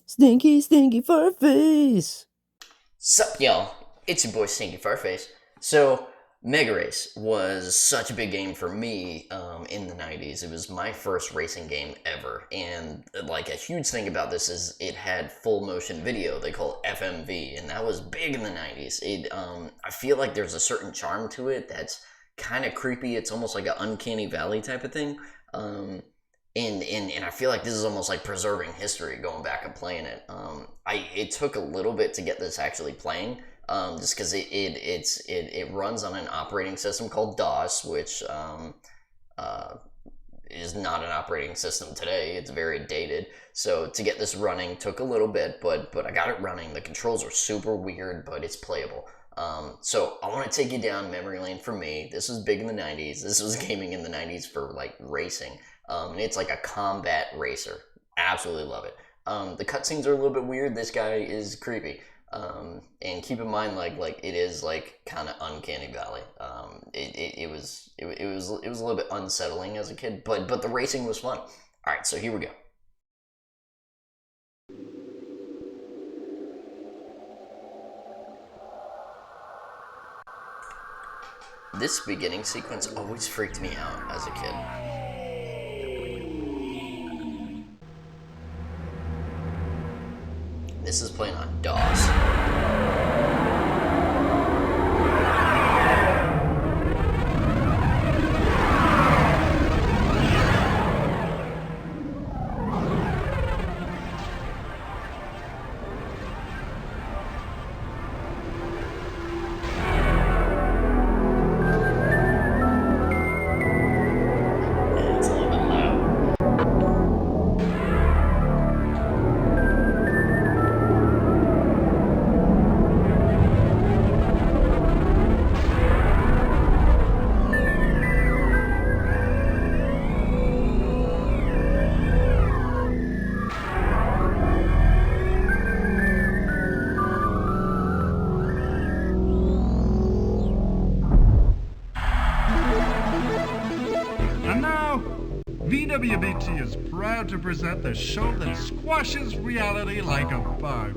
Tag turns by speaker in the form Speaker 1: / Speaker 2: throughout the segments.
Speaker 1: Stinky, stinky fur face.
Speaker 2: Sup, y'all? It's your boy Stinky Farface. So, MegaRace was such a big game for me in the 90s. It was my first racing game ever. And, like, a huge thing about this is it had full motion video. They call it FMV. And that was big in the 90s. I feel like there's a certain charm to it that's kind of creepy. It's almost like an uncanny valley type of thing. And I feel like this is almost like preserving history, going back and playing it. It took a little bit to get this actually playing, just because it runs on an operating system called DOS, which uh, is not an operating system today. It's very dated. So to get this running took a little bit, but I got it running. The controls are super weird, but it's playable. So I want to take you down memory lane for me. This was big in the 90s. This was gaming in the 90s for like racing. And it's like a combat racer. Absolutely love it. The cutscenes are a little bit weird. This guy is creepy. And keep in mind, like it is like kind of uncanny valley. It was a little bit unsettling as a kid, but the racing was fun. All right, so here we go. This beginning sequence always freaked me out as a kid. This is playing on DOS. It's a little bit loud.
Speaker 3: And now, VWBT is proud to present the show that squashes reality like a bug.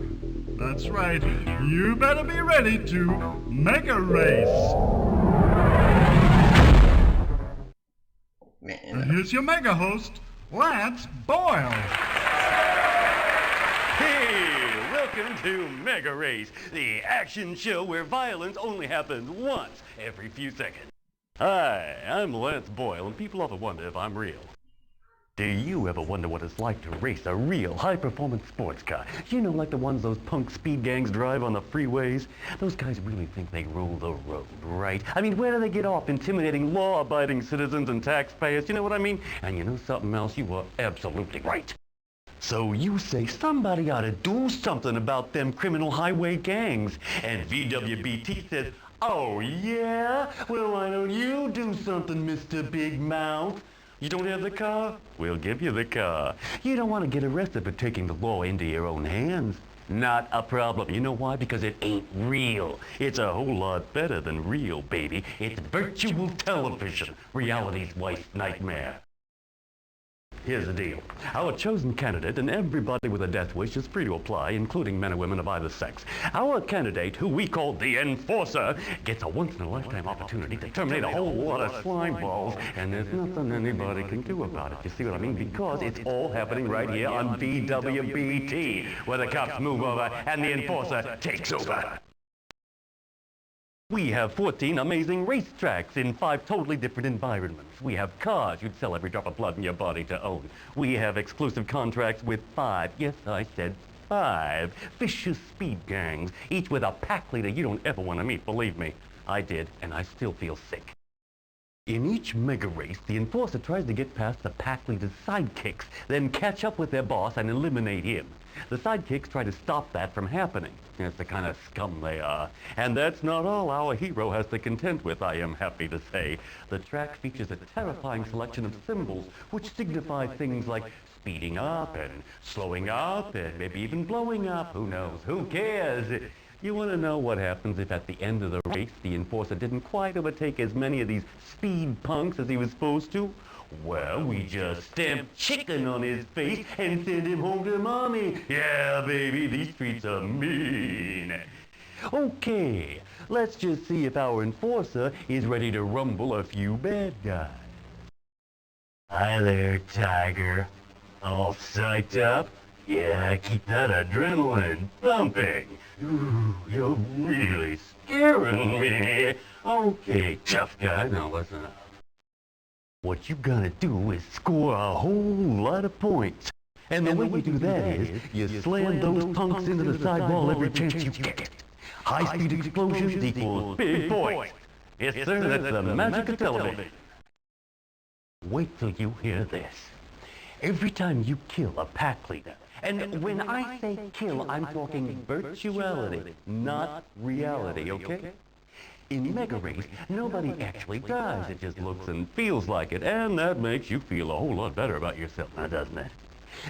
Speaker 3: That's right, you better be ready to make a race. And
Speaker 2: Man,
Speaker 3: here's your mega host, Lance Boyle.
Speaker 4: Hey, welcome to Mega Race, the action show where violence only happens once every few seconds. Hi, I'm Lance Boyle, and people often wonder if I'm real. Do you ever wonder what it's like to race a real high-performance sports car? You know, like the ones those punk speed gangs drive on the freeways? Those guys really think they rule the road, right? I mean, where do they get off intimidating law-abiding citizens and taxpayers? You know what I mean? And you know something else? You were absolutely right. So you say somebody ought to do something about them criminal highway gangs. And VWBT says, oh yeah? Well, why don't you do something, Mr. Big Mouth? You don't have the car? We'll give you the car. You don't want to get arrested for taking the law into your own hands. Not a problem. You know why? Because it ain't real. It's a whole lot better than real, baby. It's virtual television, reality's worst nightmare. Here's the deal. Our chosen candidate and everybody with a death wish is free to apply, including men and women of either sex. Our candidate, who we call the Enforcer, gets a once-in-a-lifetime opportunity to terminate a whole lot of slime balls, and there's nothing anybody can do about it. You see what I mean? Because it's all happening right here on VWBT, where the cops move over and the Enforcer takes over. We have 14 amazing racetracks in 5 totally different environments. We have cars you'd sell every drop of blood in your body to own. We have exclusive contracts with 5, yes, I said 5, vicious speed gangs, each with a pack leader you don't ever want to meet, believe me. I did, and I still feel sick. In each mega race, the Enforcer tries to get past the pack leader's sidekicks, then catch up with their boss and eliminate him. The sidekicks try to stop that from happening. It's the kind of scum they are. And that's not all our hero has to contend with, I am happy to say. The track features a terrifying selection of symbols which signify things like speeding up and slowing up and maybe even blowing up. Who knows? Who cares? You want to know what happens if at the end of the race the enforcer didn't quite overtake as many of these speed punks as he was supposed to? Well, we just stamp chicken on his face and send him home to mommy. Yeah, baby, these streets are mean. Okay, let's just see if our enforcer is ready to rumble a few bad guys. Hi there, Tiger. All psyched up? Yeah, keep that adrenaline pumping. Ooh, you're really scaring me. Okay, tough guy, now listen up. What you gotta do is score a whole lot of points. And the way you do that is, you slam those punks into the sidewall every chance you get. High-speed explosions equals big points. Yes, sir, that's the magic of television. Wait till you hear this. Every time you kill a pack leader, and when I say kill, I'm talking virtuality, not reality, okay? In MegaRace, nobody actually dies. It just looks and feels like it, and that makes you feel a whole lot better about yourself, now doesn't it?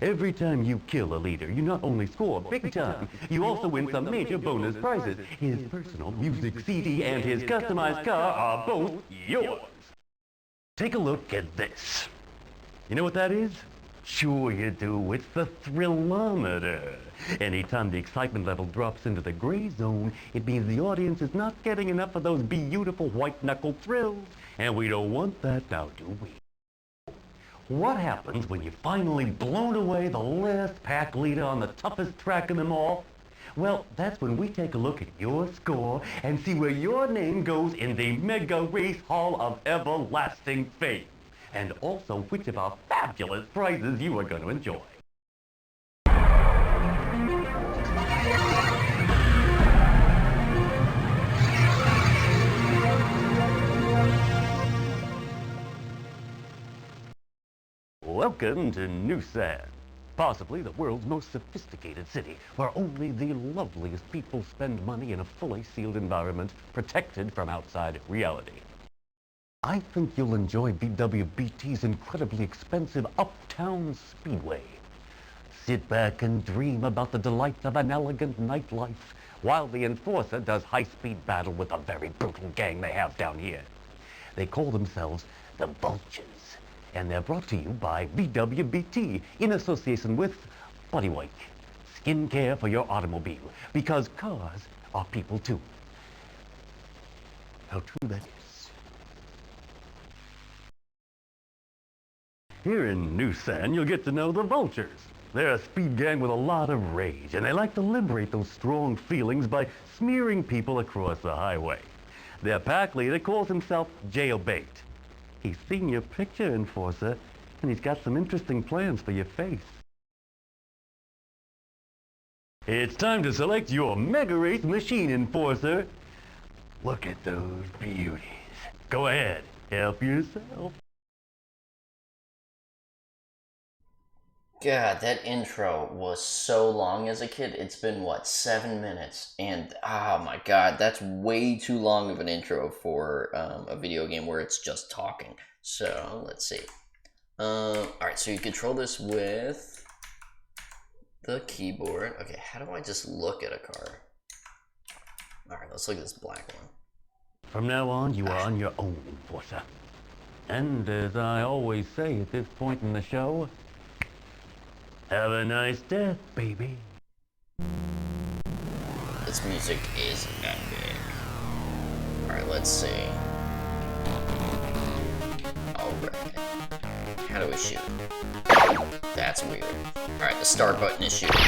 Speaker 4: Every time you kill a leader, you not only score big time, you also win some major bonus prizes. His personal music CD and his customized car are both yours. Take a look at this. You know what that is? Sure you do. It's the thrillometer. Anytime the excitement level drops into the gray zone, it means the audience is not getting enough of those beautiful white-knuckle thrills. And we don't want that now, do we? What happens when you finally blown away the last pack leader on the toughest track in them all? Well, that's when we take a look at your score and see where your name goes in the MegaRace Hall of Everlasting Fame. And also which of our fabulous prizes you are going to enjoy. Welcome to Noosan, possibly the world's most sophisticated city, where only the loveliest people spend money in a fully sealed environment, protected from outside reality. I think you'll enjoy VWBT's incredibly expensive Uptown Speedway. Sit back and dream about the delights of an elegant nightlife, while the enforcer does high-speed battle with a very brutal gang they have down here. They call themselves the Vultures, and they're brought to you by VWBT in association with Bodywipe, skincare for your automobile, because cars are people too. How true that is. Here in Noosan, you'll get to know the Vultures. They're a speed gang with a lot of rage, and they like to liberate those strong feelings by smearing people across the highway. Their pack leader calls himself Jailbait. He's seen your picture, Enforcer, and he's got some interesting plans for your face. It's time to select your MegaRace machine, Enforcer. Look at those beauties. Go ahead, help yourself.
Speaker 2: God, that intro was so long as a kid. It's been, what, 7 minutes? And, oh my god, that's way too long of an intro for a video game where it's just talking. So, let's see. Alright, so you control this with the keyboard. Okay, how do I just look at a car? Alright, let's look at this black one.
Speaker 4: From now on, you are on your own, Enforcer. And as I always say at this point in the show, have a nice death, baby.
Speaker 2: This music is epic. Alright, let's see. Alright. How do we shoot? That's weird. Alright, the start button is shooting.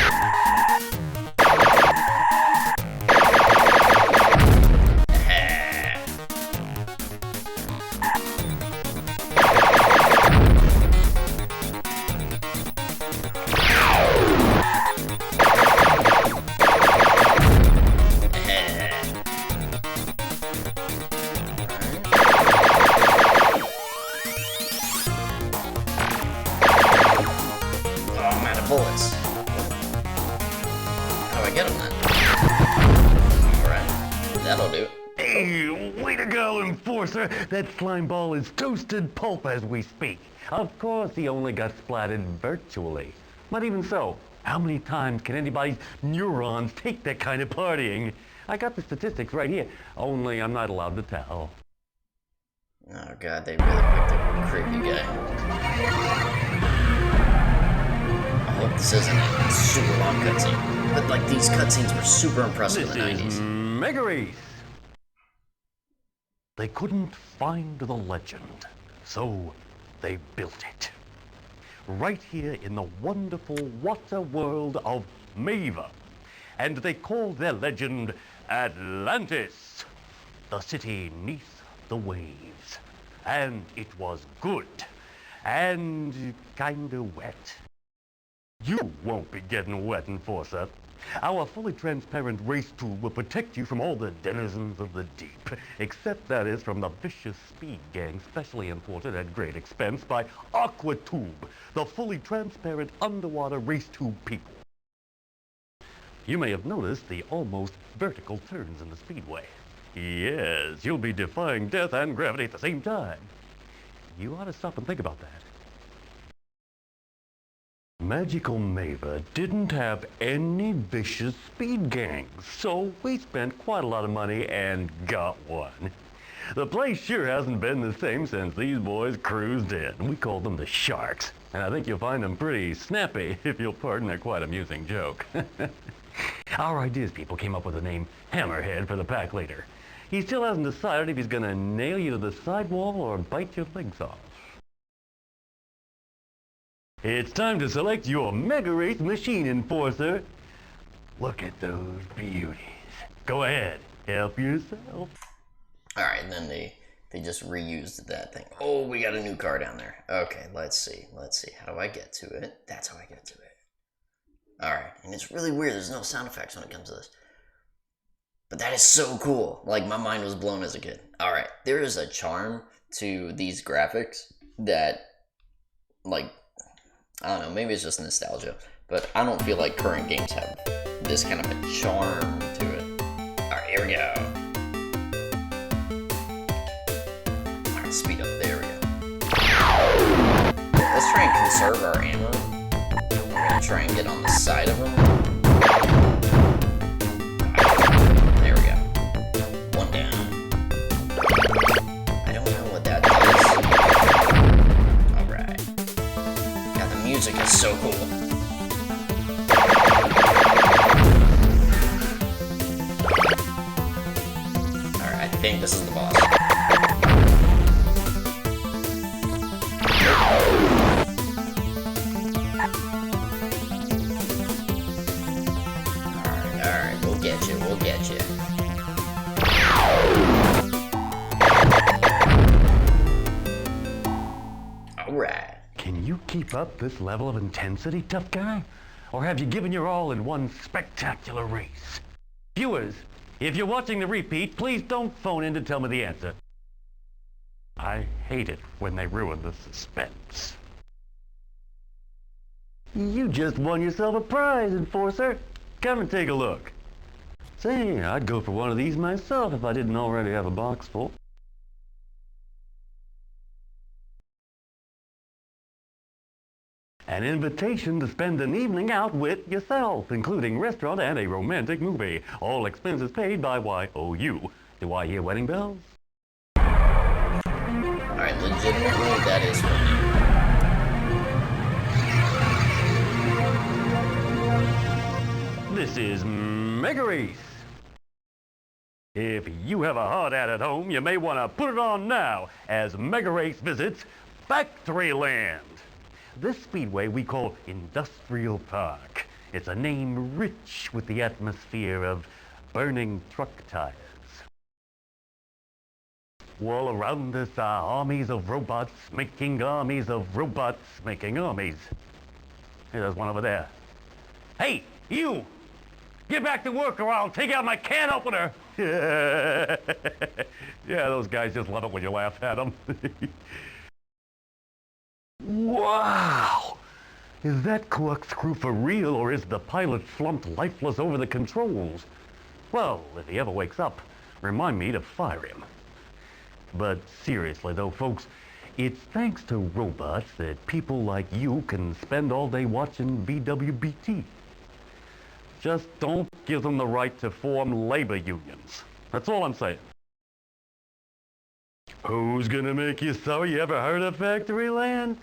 Speaker 2: Bullets. How do I get them then? Alright, that'll do.
Speaker 4: Hey, way to go, Enforcer! That slime ball is toasted pulp as we speak. Of course he only got splatted virtually. But even so, How many times can anybody's neurons take that kind of partying? I got the statistics right here, only I'm not allowed to tell.
Speaker 2: Oh god, they really picked a creepy guy. I hope this isn't a super long cutscene. But like, these cutscenes were super impressive in the 90s.
Speaker 4: MegaRace. They couldn't find the legend, so they built it. Right here in the wonderful water world of Mava. And they called their legend Atlantis, the city neath the waves. And it was good, and kinda wet. You won't be getting wet, Enforcer. Our fully transparent race tube will protect you from all the denizens of the deep, except that is from the vicious speed gang specially imported at great expense by AquaTube, the fully transparent underwater race tube people. You may have noticed the almost vertical turns in the speedway. Yes, you'll be defying death and gravity at the same time. You ought to stop and think about that. Magical Mava didn't have any vicious speed gangs, so we spent quite a lot of money and got one. The place sure hasn't been the same since these boys cruised in. We called them the Sharks, and I think you'll find them pretty snappy, if you'll pardon a quite amusing joke. Our ideas people came up with the name Hammerhead for the pack leader. He still hasn't decided if he's gonna nail you to the sidewall or bite your legs off. It's time to select your MegaRace machine, Enforcer. Look at those beauties. Go ahead, help yourself.
Speaker 2: Alright, and then they just reused that thing. Oh, we got a new car down there. Okay, let's see. How do I get to it? That's how I get to it. Alright, and it's really weird. There's no sound effects when it comes to this. But that is so cool. Like, my mind was blown as a kid. Alright, there is a charm to these graphics that, like, I don't know, maybe it's just nostalgia, but I don't feel like current games have this kind of a charm to it. Alright, here we go. Alright, speed up, there we go. Let's try and conserve our ammo. We're gonna try and get on the side of them. There we go. One down. I don't know what that does. Alright. God, the music is so cool. Alright, I think this is the boss. Alright, we'll get you. Alright.
Speaker 4: Can you keep up this level of intensity, tough guy? Or have you given your all in one spectacular race? Viewers, if you're watching the repeat, please don't phone in to tell me the answer. I hate it when they ruin the suspense. You just won yourself a prize, Enforcer. Come and take a look. Say, I'd go for one of these myself if I didn't already have a box full. An invitation to spend an evening out with yourself, including restaurant and a romantic movie. All expenses paid by YOU. Do I hear wedding bells?
Speaker 2: Alright, legitimately, that is funny.
Speaker 4: This is MegaRace. If you have a hard hat at home, you may want to put it on now as MegaRace visits Factoryland. This speedway we call Industrial Park. It's a name rich with the atmosphere of burning truck tires. All around us are armies of robots making armies of robots making armies. Hey, there's one over there. Hey, you! Get back to work or I'll take out my can opener! Yeah, those guys just love it when you laugh at them. Wow! Is that corkscrew for real, or is the pilot slumped lifeless over the controls? Well, if he ever wakes up, remind me to fire him. But seriously though, folks, It's thanks to robots that people like you can spend all day watching VWBT. Just don't give them the right to form labor unions. That's all I'm saying. Who's gonna make you so? You ever heard of Factoryland?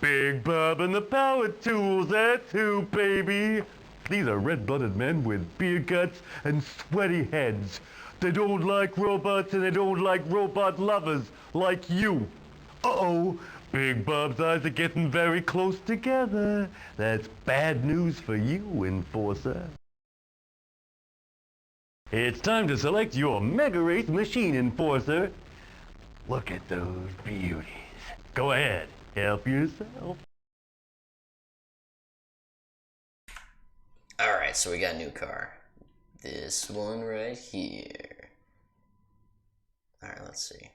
Speaker 4: Big Bob and the Power Tools, that's who, baby. These are red-blooded men with beer guts and sweaty heads. They don't like robots and they don't like robot lovers like you. Uh-oh, Big Bob's eyes are getting very close together. That's bad news for you, Enforcer. It's time to select your MegaRace machine, Enforcer. Look at those beauties. Go ahead, help yourself.
Speaker 2: Alright, so we got a new car. This one right here. Alright, let's see.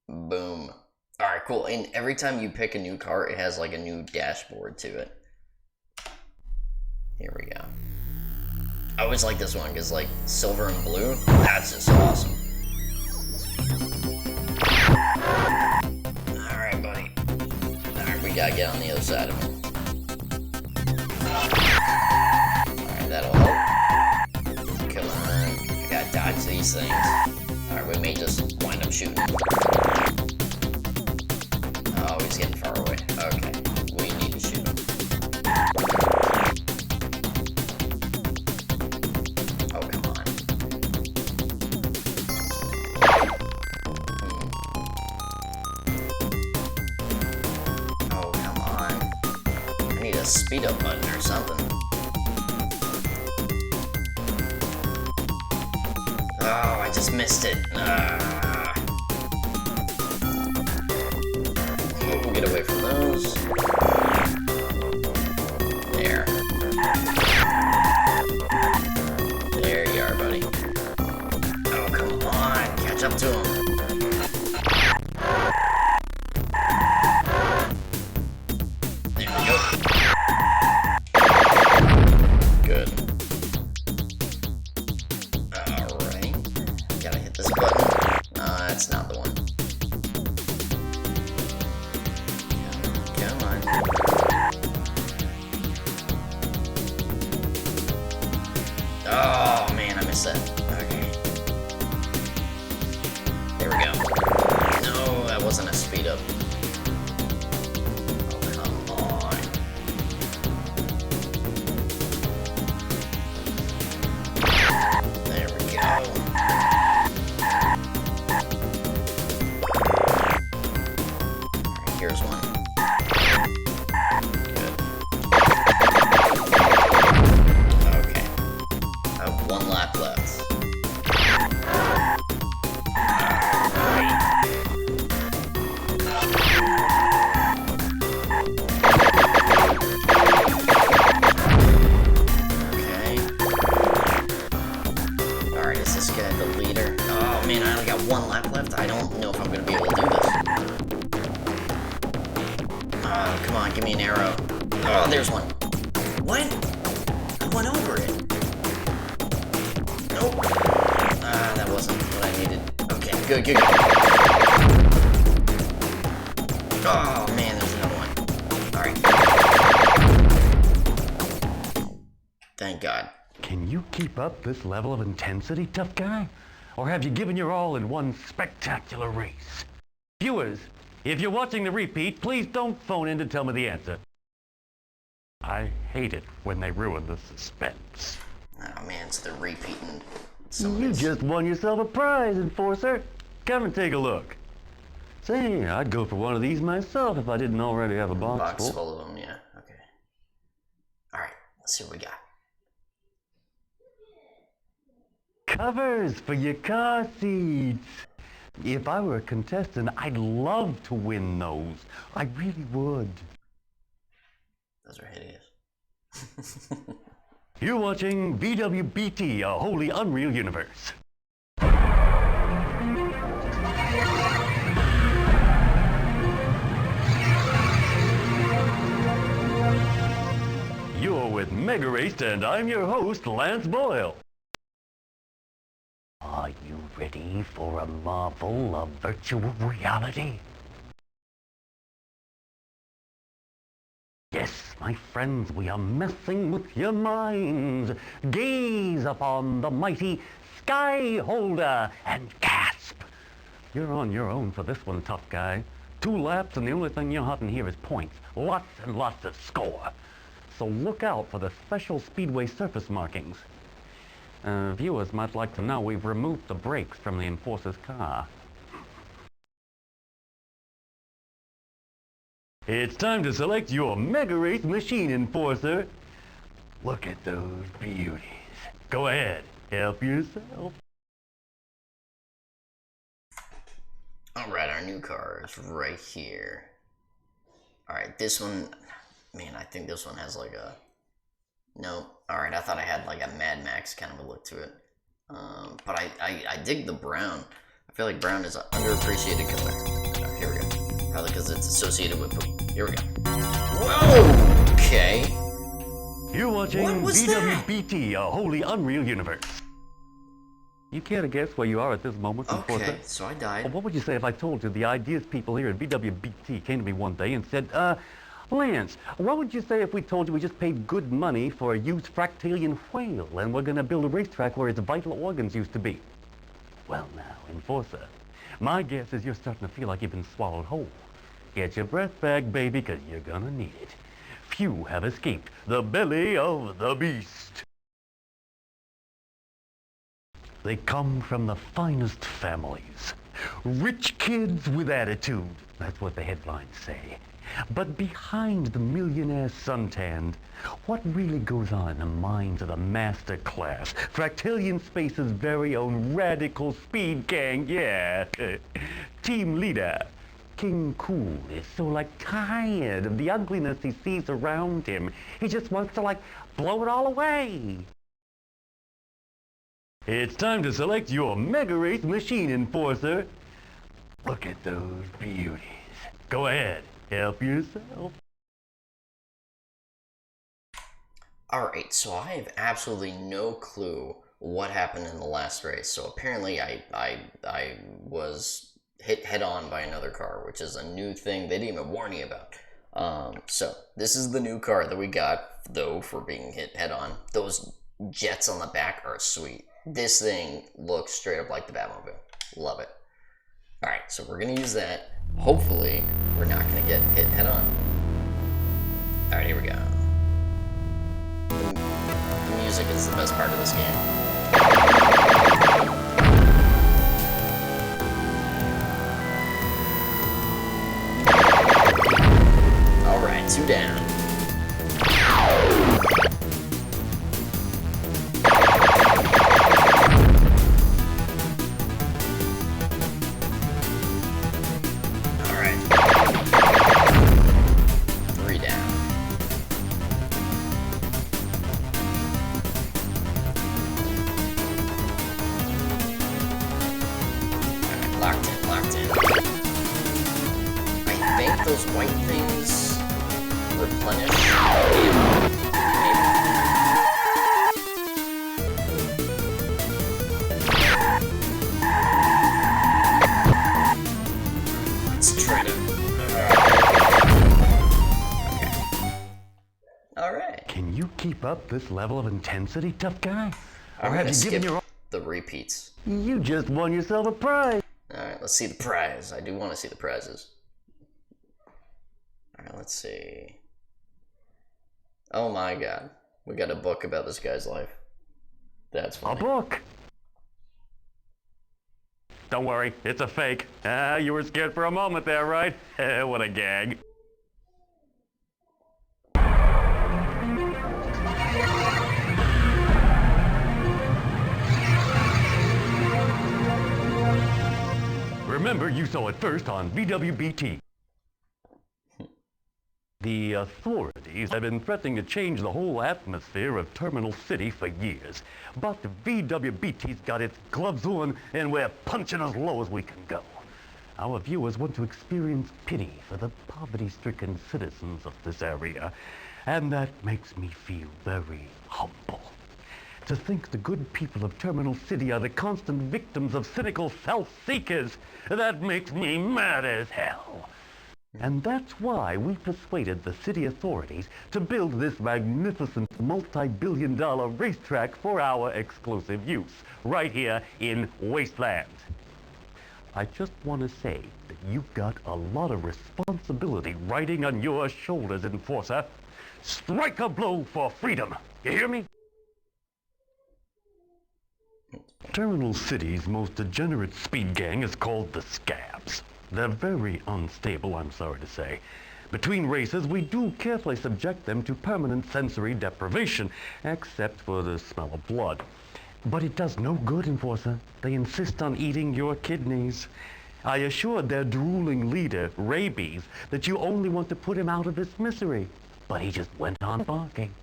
Speaker 2: Boom. Alright, cool. And every time you pick a new car, it has like a new dashboard to it. Here we go. I always like this one because like silver and blue, that's just awesome. Alright, buddy. Alright, we gotta get on the other side of him. Alright, that'll help. Come on. I gotta dodge these things. Alright, we may just wind up shooting. Oh, he's getting far away. Okay, we need to shoot him. Oh, come on. Oh, come on. I need a speed up button or something. Oh, I just missed it. We'll get away from those. There. There you are, buddy. Oh, come on. Catch up to him. There we go. Good. Alright. Gotta hit this button. That's not the one. Come on. Oh man, I missed that. Okay. There we go. No, that wasn't a speed up. Oh, come on. There we go. Alright, here's one. Good. Okay. I have one lap left. Okay. Alright, is this guy the leader? Oh man, I only got one lap left. I don't know if I'm gonna be able to do this. Come on, give me an arrow. Oh, there's one. What? I went over it. Nope. That wasn't what I needed. Okay, good, good, good. Oh man, there's another one. Alright. Thank God.
Speaker 4: Can you keep up this level of intensity, tough guy? Or have you given your all in one spectacular race? Viewers, if you're watching the repeat, please don't phone in to tell me the answer. I hate it when they ruin the suspense.
Speaker 2: Oh man, it's the repeating.
Speaker 4: You just won yourself a prize, Enforcer. Come and take a look. Say, I'd go for one of these myself if I didn't already have a box
Speaker 2: full of them, yeah. Okay. Alright, let's see what we got.
Speaker 4: Covers for your car seats. If I were a contestant, I'd love to win those. I really would.
Speaker 2: Those are hideous.
Speaker 4: You're watching VWBT, a wholly unreal universe. You're with MegaRace, and I'm your host, Lance Boyle. Are you Ready for a marvel of virtual reality? Yes, my friends, we are messing with your minds. Gaze upon the mighty Sky Holder and gasp. You're on your own for this one, tough guy. 2 laps and the only thing you're hunting here is points. Lots and lots of score. So look out for the special speedway surface markings. Viewers might like to know we've removed the brakes from the Enforcer's car. It's time to select your MegaRace machine, Enforcer. Look at those beauties. Go ahead, help yourself.
Speaker 2: Alright, our new car is right here. Alright, this one, man, I think this one has like a, no, alright, I thought I had like a Mad Max kind of a look to it. But I dig the brown. I feel like brown is an underappreciated color. Oh, here we go. Probably because it's associated with poop. Here we go. Whoa! Okay.
Speaker 4: You're watching
Speaker 2: What was that?
Speaker 4: VWBT, a wholly unreal universe. You care to guess where you are at this moment, Enforcer?
Speaker 2: Okay, so I died.
Speaker 4: Well, what would you say if I told you the ideas people here at VWBT came to me one day and said, Lance, what would you say if we told you we just paid good money for a used fractalian whale and we're going to build a racetrack where its vital organs used to be? Well now, Enforcer, my guess is you're starting to feel like you've been swallowed whole. Get your breath back, baby, because you're going to need it. Few have escaped the belly of the beast. They come from the finest families. Rich kids with attitude. That's what the headlines say. But behind the millionaire suntanned, what really goes on in the minds of the master class? Fractalian Space's very own radical speed gang, yeah. Team leader, King Cool, is so like tired of the ugliness he sees around him. He just wants to like blow it all away. It's time to select your MegaRace machine, Enforcer. Look at those beauties. Go ahead, help yourself.
Speaker 2: Alright, so I have absolutely no clue what happened in the last race. So apparently I was hit head on by another car, which is a new thing they didn't even warn you about. So this is the new car that we got, though, for being hit head on. Those jets on the back are sweet. This thing looks straight up like the Batmobile. Love it. Alright, so we're gonna use that. Hopefully, we're not gonna get hit head on. Alright, here we go. The music is the best part of this game. Alright, 2 down. Those white things replenish ammo. Let's try to. Okay. Alright.
Speaker 4: Can you keep up this level of intensity, tough guy?
Speaker 2: Or
Speaker 4: have you given your...
Speaker 2: the repeats?
Speaker 4: You just won yourself a prize.
Speaker 2: Alright, let's see the prize. I do want to see the prizes. Alright, let's see. Oh my god. We got a book about this guy's life. That's funny.
Speaker 4: A book? Don't worry, it's a fake. You were scared for a moment there, right? What a gag. Remember, you saw it first on VWBT. The authorities have been threatening to change the whole atmosphere of Terminal City for years. But VWBT's got its gloves on, and we're punching as low as we can go. Our viewers want to experience pity for the poverty-stricken citizens of this area, and that makes me feel very humble. To think the good people of Terminal City are the constant victims of cynical self-seekers, that makes me mad as hell. And that's why we persuaded the city authorities to build this magnificent multi-billion-dollar racetrack for our exclusive use, right here in Wasteland. I just want to say that you've got a lot of responsibility riding on your shoulders, Enforcer. Strike a blow for freedom. You hear me? Terminal City's most degenerate speed gang is called the Scabs. They're very unstable, I'm sorry to say. Between races, we do carefully subject them to permanent sensory deprivation, except for the smell of blood. But it does no good, Enforcer. They insist on eating your kidneys. I assured their drooling leader, Rabies, that you only want to put him out of his misery. But he just went on barking.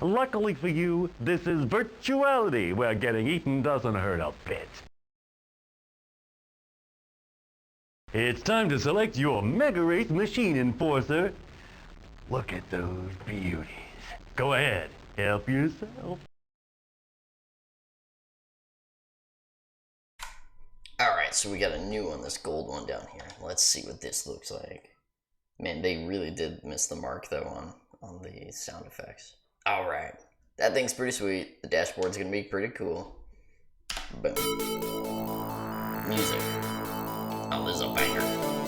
Speaker 4: Luckily for you, this is virtuality, where getting eaten doesn't hurt a bit. It's time to select your MegaRace machine, Enforcer. Look at those beauties. Go ahead, help yourself.
Speaker 2: Alright, so we got a new one, this gold one down here. Let's see what this looks like. Man, they really did miss the mark, though, on the sound effects. Alright, that thing's pretty sweet. The dashboard's gonna be pretty cool. Boom. Music. Oh, this is a banger. Oh.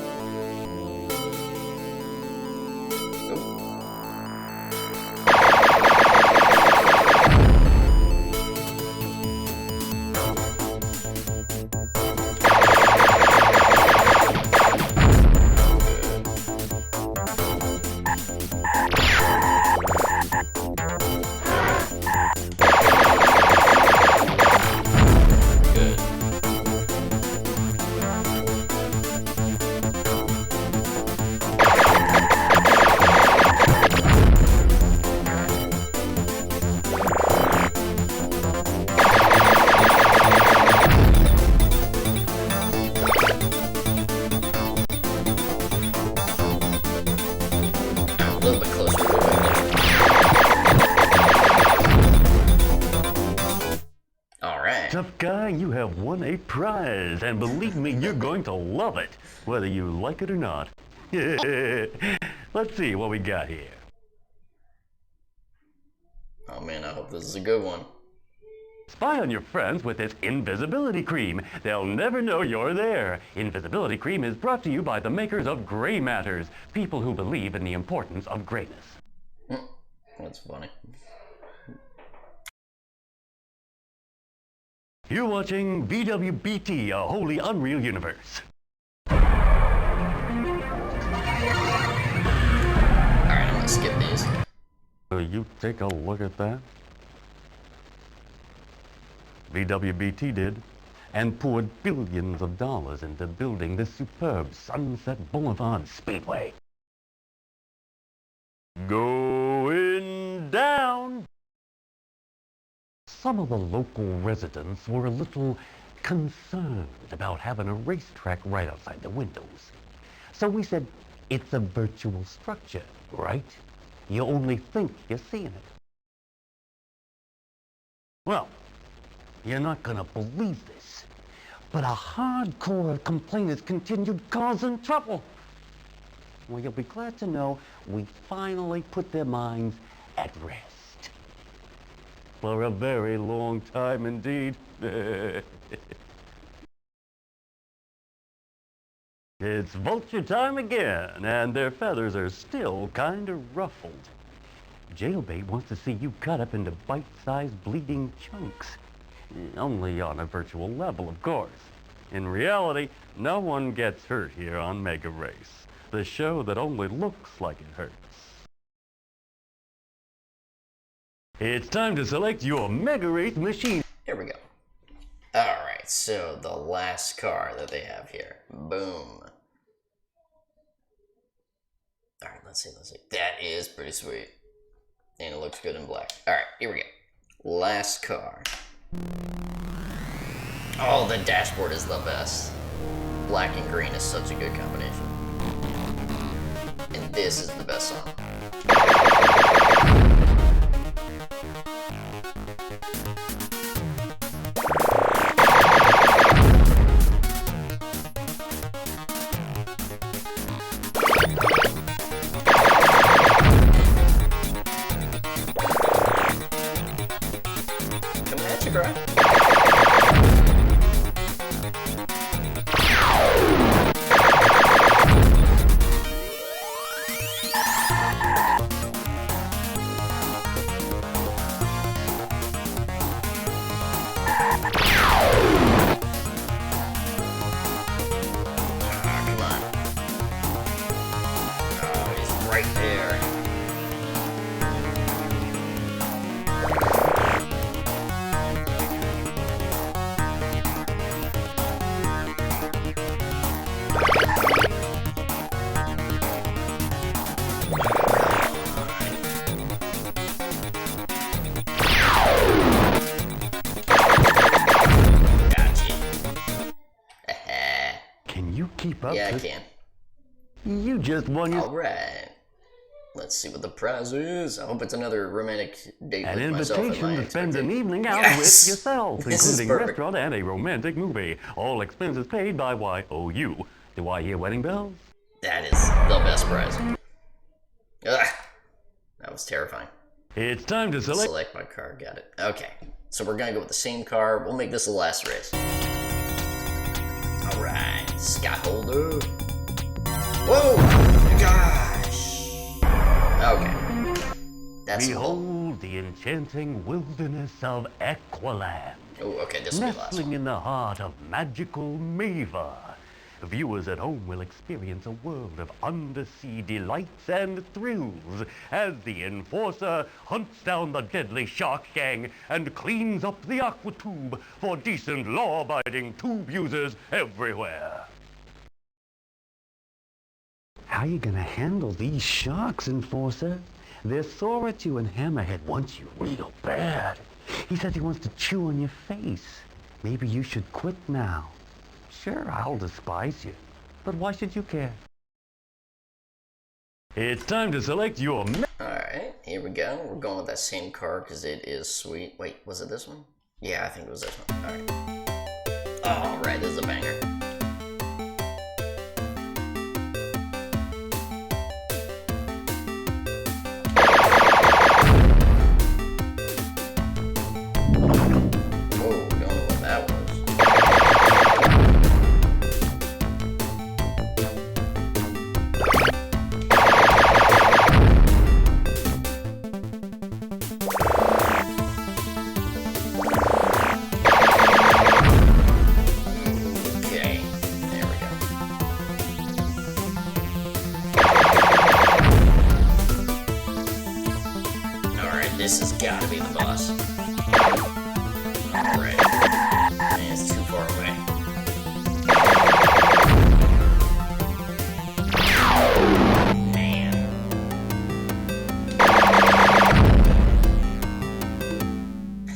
Speaker 4: Tough guy, you have won a prize, and believe me, you're going to love it, whether you like it or not. Let's see what we got here.
Speaker 2: Oh man, I hope this is a good one.
Speaker 4: Spy on your friends with this invisibility cream. They'll never know you're there. Invisibility cream is brought to you by the makers of Gray Matters, people who believe in the importance of grayness.
Speaker 2: That's funny.
Speaker 4: You're watching VWBT, a wholly unreal universe.
Speaker 2: Alright, I'm gonna skip these.
Speaker 4: Will you take a look at that? VWBT did, and poured billions of dollars into building this superb Sunset Boulevard Speedway. Going down! Some of the local residents were a little concerned about having a racetrack right outside the windows. So we said, it's a virtual structure, right? You only think you're seeing it. Well, you're not gonna believe this, but a hardcore complainers continued causing trouble. Well, you'll be glad to know we finally put their minds at rest. For a very long time indeed. It's vulture time again, and their feathers are still kind of ruffled. Jailbait wants to see you cut up into bite-sized bleeding chunks. Only on a virtual level, of course. In reality, no one gets hurt here on MegaRace, the show that only looks like it hurts. It's time to select your MegaRace machine.
Speaker 2: Here we go. Alright, so the last car that they have here. Boom. Alright, let's see. That is pretty sweet. And it looks good in black. Alright, here we go. Last car. Oh, the dashboard is the best. Black and green is such a good combination. And this is the best song. cry? Come on. Oh, he's right there.
Speaker 4: Can you keep up?
Speaker 2: Yeah, I can.
Speaker 4: You just won your...
Speaker 2: Alright. Let's see what the prize is. I hope it's another romantic date
Speaker 4: An
Speaker 2: with myself and
Speaker 4: invitation
Speaker 2: my
Speaker 4: to spend an
Speaker 2: expectation.
Speaker 4: evening out
Speaker 2: Yes!
Speaker 4: with yourself,
Speaker 2: This is
Speaker 4: including
Speaker 2: perfect.
Speaker 4: restaurant and a romantic movie. All expenses paid by YOU. Do I hear wedding bells?
Speaker 2: That is the best prize. Ugh. That was terrifying.
Speaker 4: It's time to select...
Speaker 2: Select my car. Got it. Okay. So we're gonna go with the same car. We'll make this the last race. Alright. Scott Holder. Whoa! Gosh! Okay. That's
Speaker 4: Behold the enchanting wilderness of Equiland.
Speaker 2: Oh, okay, this will be the last
Speaker 4: Nestling
Speaker 2: one.
Speaker 4: in the heart of magical Mava. Viewers at home will experience a world of undersea delights and thrills as the Enforcer hunts down the deadly shark gang and cleans up the aqua tube for decent, law-abiding tube users everywhere. How you gonna handle these sharks, Enforcer? They're sore at you and Hammerhead wants you real bad. He says he wants to chew on your face. Maybe you should quit now. Sure, I'll despise you, but why should you care? It's time to select your...
Speaker 2: Alright, here we go. We're going with that same car because it is sweet. Wait, was it this one? Yeah, I think it was this one. Alright. Alright, this is a banger. Whoa, don't know what that was. Okay, there we go. Alright, this has got to be the boss. Alright. Man, it's too far away. Man.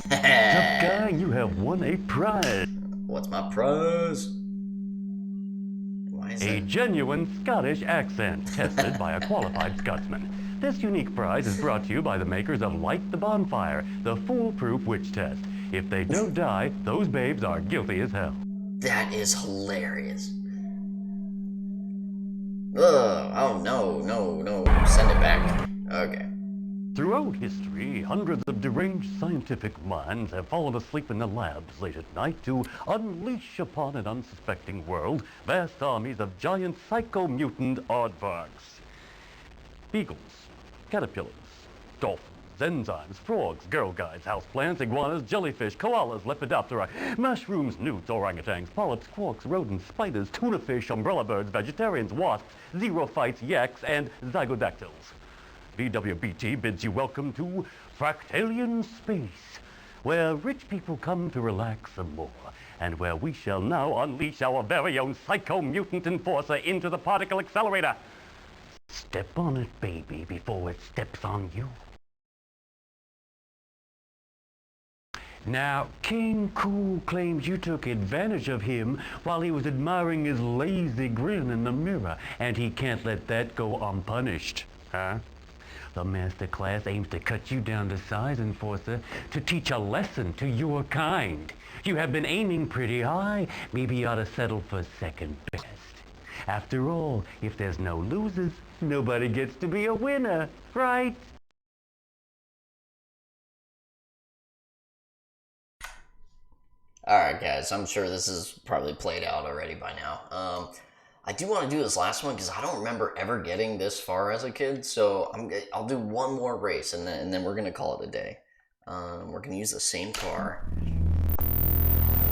Speaker 4: Tough guy, you have won a prize.
Speaker 2: What's my prize? Why is
Speaker 4: A
Speaker 2: that?
Speaker 4: genuine Scottish accent, tested by a qualified Scotsman. This unique prize is brought to you by the makers of Light the Bonfire, the foolproof witch test. If they don't die, those babes are guilty as hell.
Speaker 2: That is hilarious. Ugh, oh no. Send it back. Okay.
Speaker 4: Throughout history, hundreds of deranged scientific minds have fallen asleep in the labs late at night to unleash upon an unsuspecting world vast armies of giant psycho-mutant aardvarks. Beagles, caterpillars, dolphins, enzymes, frogs, girl guides, houseplants, iguanas, jellyfish, koalas, lepidoptera, mushrooms, newts, orangutans, polyps, quarks, rodents, spiders, tuna fish, umbrella birds, vegetarians, wasps, xerophytes, yaks, and zygodactyls. VWBT bids you welcome to Fractalian Space, where rich people come to relax some more, and where we shall now unleash our very own psycho-mutant enforcer into the particle accelerator. Step on it, baby, before it steps on you. Now, King Cool claims you took advantage of him while he was admiring his lazy grin in the mirror, and he can't let that go unpunished, huh? The master class aims to cut you down to size, Enforcer, to teach a lesson to your kind. You have been aiming pretty high. Maybe you ought to settle for second best. After all, if there's no losers, nobody gets to be a winner, right?
Speaker 2: Alright guys, I'm sure this is probably played out already by now. I do want to do this last one because I don't remember ever getting this far as a kid, so I'll do one more race and then we're gonna call it a day. We're gonna use the same car.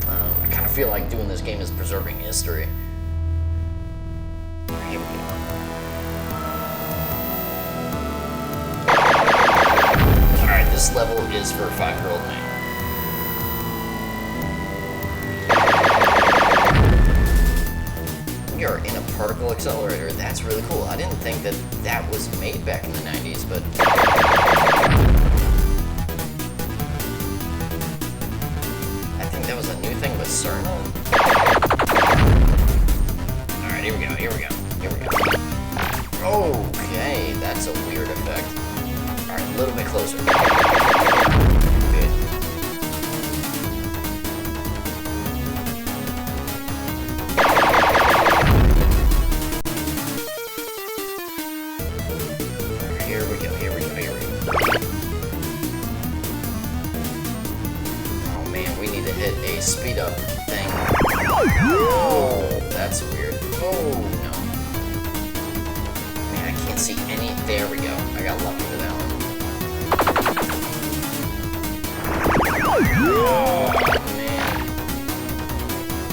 Speaker 2: I kind of feel like doing this game is preserving history. Here we go. Alright, this level is for a 5-year-old man. We are in a particle accelerator. That's really cool. I didn't think that was made back in the 90s, but... I think that was a new thing with CERN. Alright, here we go, here we go, here we go. Okay, that's a weird effect. Alright, a little bit closer. Good. Here we go, here we go, here we go. Oh man, we need to hit a speed up thing. Oh, that's weird. Oh no. Man, I can't see any. There we go. I got lucky with that one. Oh man.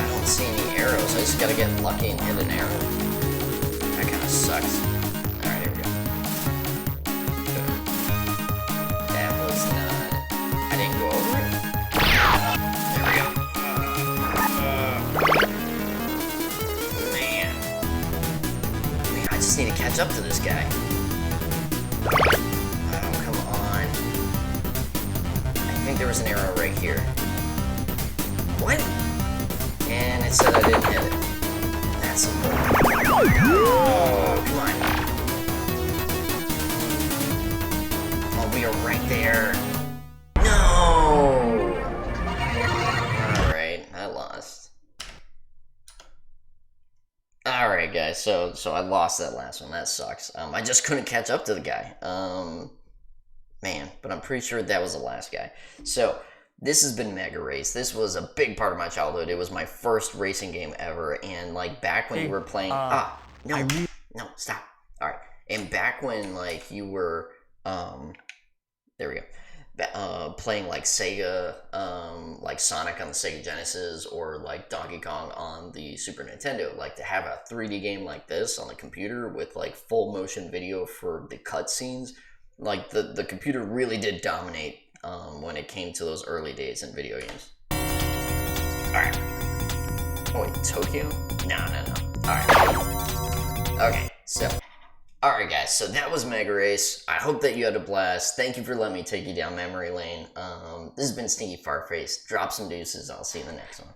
Speaker 2: I don't see any arrows. I just gotta get lucky and hit an arrow. That kinda sucks. Alright, here we go. That was not... I didn't go over it? There we go. Man. I just need to catch up to this guy. Oh, come on. I think there was an arrow right here. What? And it said I didn't hit it. That's a bull. Oh, come on. Oh, we are right there. No! Alright, I lost. Alright guys, so I lost that last one. That sucks. I just couldn't catch up to the guy. Man, but I'm pretty sure that was the last guy. So, this has been MegaRace. This was a big part of my childhood. It was my first racing game ever, and like back when you were playing... no, stop. Alright, and back when like you were... there we go. Playing like Sega, like Sonic on the Sega Genesis, or like Donkey Kong on the Super Nintendo. Like to have a 3D game like this on the computer with like full motion video for the cutscenes, like the computer really did dominate when it came to those early days in video games. Alright. Oh wait, Tokyo? No. Alright. Okay, so... Alright guys, so that was MegaRace. I hope that you had a blast. Thank you for letting me take you down memory lane. This has been Stinky Fartface. Drop some deuces. I'll see you in the next one.